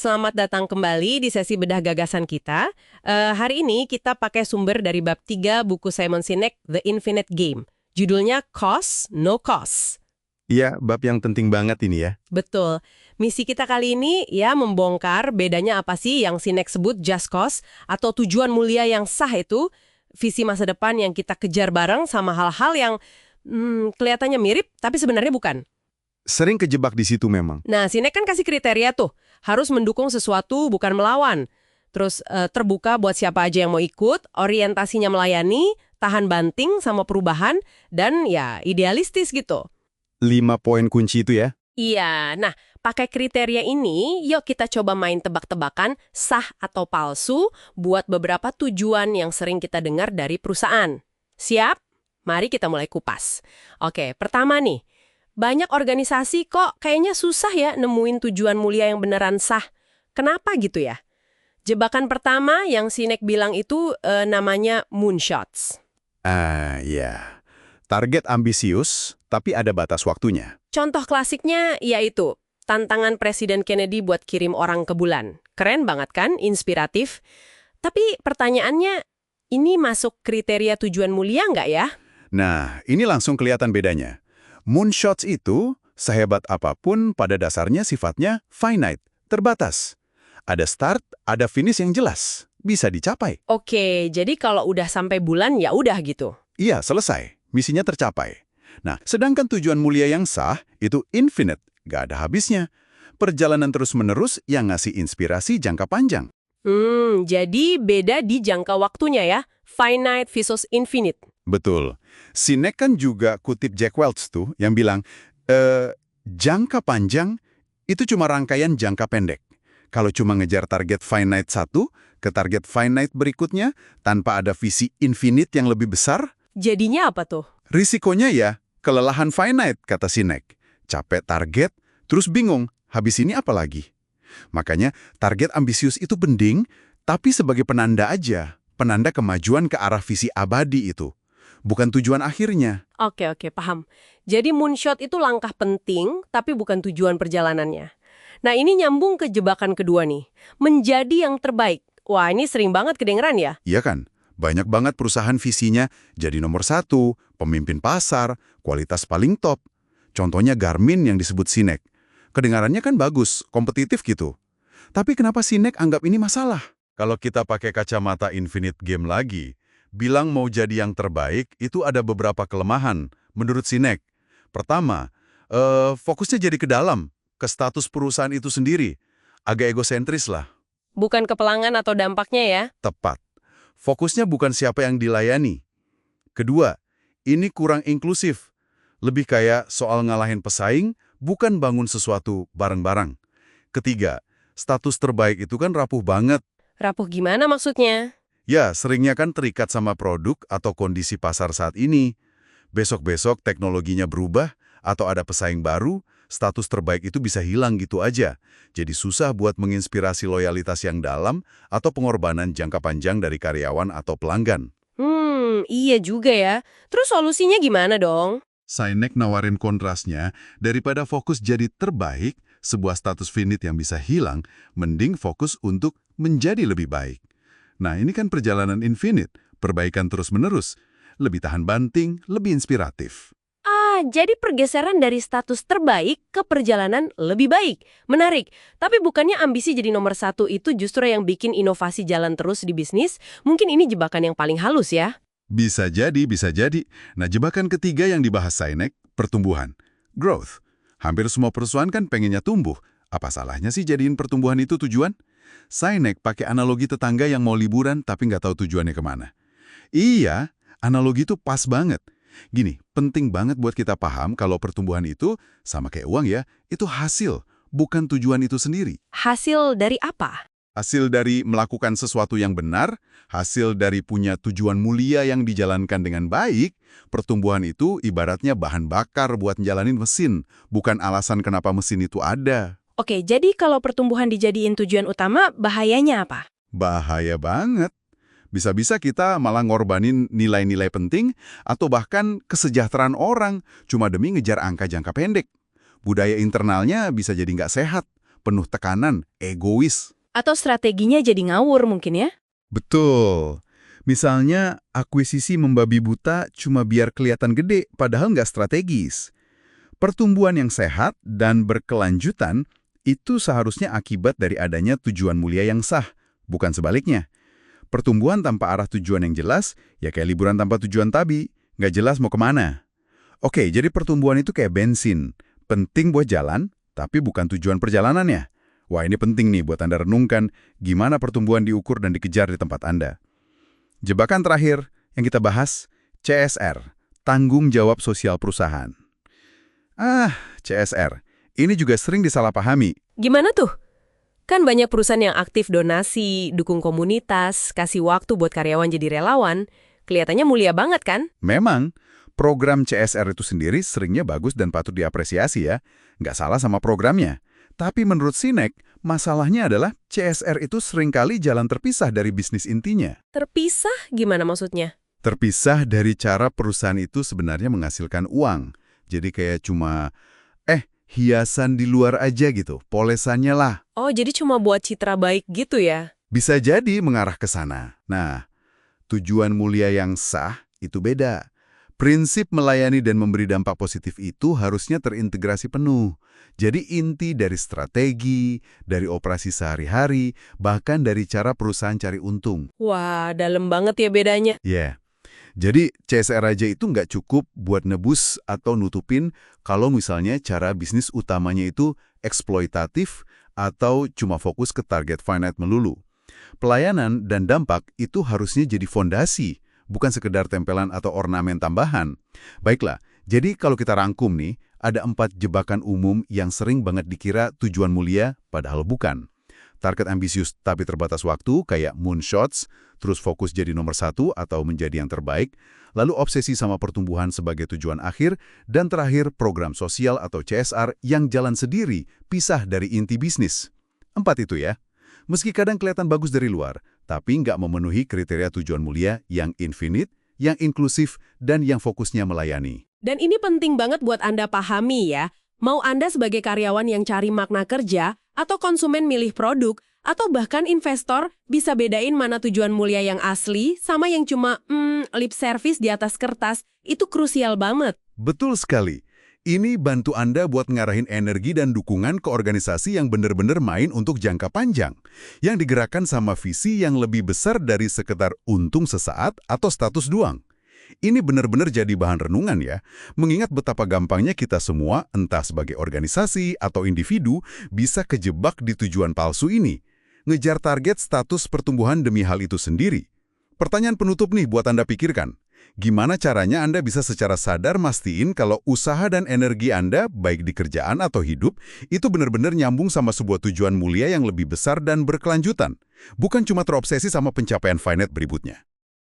Selamat datang kembali di sesi bedah gagasan kita. Hari ini kita pakai sumber dari bab 3 buku Simon Sinek, The Infinite Game. Judulnya Cost, No Cost. Iya, bab yang penting banget ini ya. Betul. Misi kita kali ini ya membongkar bedanya apa sih yang Sinek sebut just cause atau tujuan mulia yang sah itu, visi masa depan yang kita kejar bareng sama hal-hal yang kelihatannya mirip tapi sebenarnya bukan. Sering kejebak di situ memang. Nah, Sinek kan kasih kriteria tuh, harus mendukung sesuatu bukan melawan. Terus terbuka buat siapa aja yang mau ikut, orientasinya melayani, tahan banting sama perubahan, dan ya idealistis gitu. 5 poin kunci itu ya. Iya, nah pakai kriteria ini, yuk kita coba main tebak-tebakan sah atau palsu buat beberapa tujuan yang sering kita dengar dari perusahaan. Siap? Mari kita mulai kupas. Oke, pertama nih. Banyak organisasi kok kayaknya susah ya nemuin tujuan mulia yang beneran sah. Kenapa gitu ya? Jebakan pertama yang Sinek bilang itu namanya moonshots. Iya. Target ambisius, tapi ada batas waktunya. Contoh klasiknya yaitu tantangan Presiden Kennedy buat kirim orang ke bulan. Keren banget kan? Inspiratif. Tapi pertanyaannya, ini masuk kriteria tujuan mulia nggak ya? Nah, ini langsung kelihatan bedanya. Moonshots itu, sehebat apapun pada dasarnya sifatnya finite, terbatas. Ada start, ada finish yang jelas, bisa dicapai. Oke, jadi kalau udah sampai bulan ya udah gitu. Iya, selesai. Misinya tercapai. Nah, sedangkan tujuan mulia yang sah itu infinite, gak ada habisnya. Perjalanan terus-menerus yang ngasih inspirasi jangka panjang. Jadi beda di jangka waktunya ya. Finite versus infinite. Betul. Sinek kan juga kutip Jack Welch tuh yang bilang, jangka panjang itu cuma rangkaian jangka pendek. Kalau cuma ngejar target finite satu ke target finite berikutnya, tanpa ada visi infinite yang lebih besar, Jadinya apa tuh? risikonya ya kelelahan finite, kata Sinek. Capek target, terus bingung, habis ini apa lagi? Makanya target ambisius itu penting, tapi sebagai penanda aja, penanda kemajuan ke arah visi abadi itu. Bukan tujuan akhirnya. Oke, paham. Jadi moonshot itu langkah penting, tapi bukan tujuan perjalanannya. Nah, ini nyambung ke jebakan kedua nih. Menjadi yang terbaik. Wah, ini sering banget kedengeran ya? Iya kan? Banyak banget perusahaan visinya jadi nomor 1, pemimpin pasar, kualitas paling top. Contohnya Garmin yang disebut Sinek. Kedengarannya kan bagus, kompetitif gitu. Tapi kenapa Sinek anggap ini masalah? Kalau kita pakai kacamata infinite game lagi, bilang mau jadi yang terbaik itu ada beberapa kelemahan menurut Sinek. Pertama, fokusnya jadi ke dalam, ke status perusahaan itu sendiri. Agak egosentris lah. Bukan ke pelanggan atau dampaknya ya? Tepat. Fokusnya bukan siapa yang dilayani. Kedua, ini kurang inklusif. Lebih kayak soal ngalahin pesaing, bukan bangun sesuatu bareng-bareng. Ketiga, status terbaik itu kan rapuh banget. Rapuh gimana maksudnya? Ya, seringnya kan terikat sama produk atau kondisi pasar saat ini. Besok-besok teknologinya berubah atau ada pesaing baru, status terbaik itu bisa hilang gitu aja. Jadi susah buat menginspirasi loyalitas yang dalam atau pengorbanan jangka panjang dari karyawan atau pelanggan. Iya juga ya. Terus solusinya gimana dong? Sinek nawarin kontrasnya, daripada fokus jadi terbaik, sebuah status finite yang bisa hilang, mending fokus untuk menjadi lebih baik. Nah, ini kan perjalanan infinite, perbaikan terus-menerus, lebih tahan banting, lebih inspiratif. Jadi pergeseran dari status terbaik ke perjalanan lebih baik. Menarik. Tapi bukannya ambisi jadi nomor 1 itu justru yang bikin inovasi jalan terus di bisnis? Mungkin ini jebakan yang paling halus ya? Bisa jadi, bisa jadi. Nah, jebakan ketiga yang dibahas Sinek, pertumbuhan. Growth. Hampir semua perusahaan kan pengennya tumbuh. Apa salahnya sih jadiin pertumbuhan itu tujuan? Sinek pakai analogi tetangga yang mau liburan tapi nggak tahu tujuannya kemana. Iya, analogi itu pas banget. Gini, penting banget buat kita paham kalau pertumbuhan itu, sama kayak uang ya, itu hasil, bukan tujuan itu sendiri. Hasil dari apa? Hasil dari melakukan sesuatu yang benar, hasil dari punya tujuan mulia yang dijalankan dengan baik, pertumbuhan itu ibaratnya bahan bakar buat njalanin mesin, bukan alasan kenapa mesin itu ada. Oke, jadi kalau pertumbuhan dijadiin tujuan utama, bahayanya apa? Bahaya banget. Bisa-bisa kita malah ngorbanin nilai-nilai penting atau bahkan kesejahteraan orang cuma demi ngejar angka jangka pendek. Budaya internalnya bisa jadi nggak sehat, penuh tekanan, egois. Atau strateginya jadi ngawur mungkin ya? Betul. Misalnya, akuisisi membabi buta cuma biar kelihatan gede, padahal nggak strategis. Pertumbuhan yang sehat dan berkelanjutan itu seharusnya akibat dari adanya tujuan mulia yang sah, bukan sebaliknya. Pertumbuhan tanpa arah tujuan yang jelas, ya kayak liburan tanpa tujuan tadi, nggak jelas mau kemana. Oke, jadi pertumbuhan itu kayak bensin. Penting buat jalan, tapi bukan tujuan perjalanannya. Wah, ini penting nih buat Anda renungkan gimana pertumbuhan diukur dan dikejar di tempat Anda. Jebakan terakhir yang kita bahas, CSR, tanggung jawab sosial perusahaan. CSR, ini juga sering disalahpahami. Gimana tuh? Kan banyak perusahaan yang aktif donasi, dukung komunitas, kasih waktu buat karyawan jadi relawan. Kelihatannya mulia banget kan? Memang, program CSR itu sendiri seringnya bagus dan patut diapresiasi ya. Nggak salah sama programnya. Tapi menurut Sinek, masalahnya adalah CSR itu seringkali jalan terpisah dari bisnis intinya. Terpisah gimana maksudnya? Terpisah dari cara perusahaan itu sebenarnya menghasilkan uang. Jadi kayak cuma, hiasan di luar aja gitu, polesannya lah. Oh, jadi cuma buat citra baik gitu ya? Bisa jadi mengarah ke sana. Nah, tujuan mulia yang sah itu beda. Prinsip melayani dan memberi dampak positif itu harusnya terintegrasi penuh. Jadi inti dari strategi, dari operasi sehari-hari, bahkan dari cara perusahaan cari untung. Wah, dalam banget ya bedanya. Jadi CSR aja itu nggak cukup buat nebus atau nutupin kalau misalnya cara bisnis utamanya itu eksploitatif atau cuma fokus ke target finite melulu. Pelayanan dan dampak itu harusnya jadi fondasi, bukan sekedar tempelan atau ornamen tambahan. Baiklah, jadi kalau kita rangkum nih, ada 4 jebakan umum yang sering banget dikira tujuan mulia, padahal bukan. Target ambisius tapi terbatas waktu, kayak moonshots, terus fokus jadi nomor 1 atau menjadi yang terbaik, lalu obsesi sama pertumbuhan sebagai tujuan akhir, dan terakhir program sosial atau CSR yang jalan sendiri, pisah dari inti bisnis. 4 itu ya. Meski kadang kelihatan bagus dari luar, tapi nggak memenuhi kriteria tujuan mulia yang infinite, yang inklusif, dan yang fokusnya melayani. Dan ini penting banget buat Anda pahami ya. Mau Anda sebagai karyawan yang cari makna kerja, atau konsumen milih produk, atau bahkan investor bisa bedain mana tujuan mulia yang asli sama yang cuma lip service di atas kertas, itu krusial banget. Betul sekali. Ini bantu Anda buat ngarahin energi dan dukungan ke organisasi yang benar-benar main untuk jangka panjang, yang digerakkan sama visi yang lebih besar dari sekedar untung sesaat atau status doang. Ini benar-benar jadi bahan renungan ya, mengingat betapa gampangnya kita semua, entah sebagai organisasi atau individu, bisa kejebak di tujuan palsu ini. Ngejar target status pertumbuhan demi hal itu sendiri. Pertanyaan penutup nih buat Anda pikirkan. Gimana caranya Anda bisa secara sadar mastiin kalau usaha dan energi Anda, baik di kerjaan atau hidup, itu benar-benar nyambung sama sebuah tujuan mulia yang lebih besar dan berkelanjutan. Bukan cuma terobsesi sama pencapaian finite berikutnya.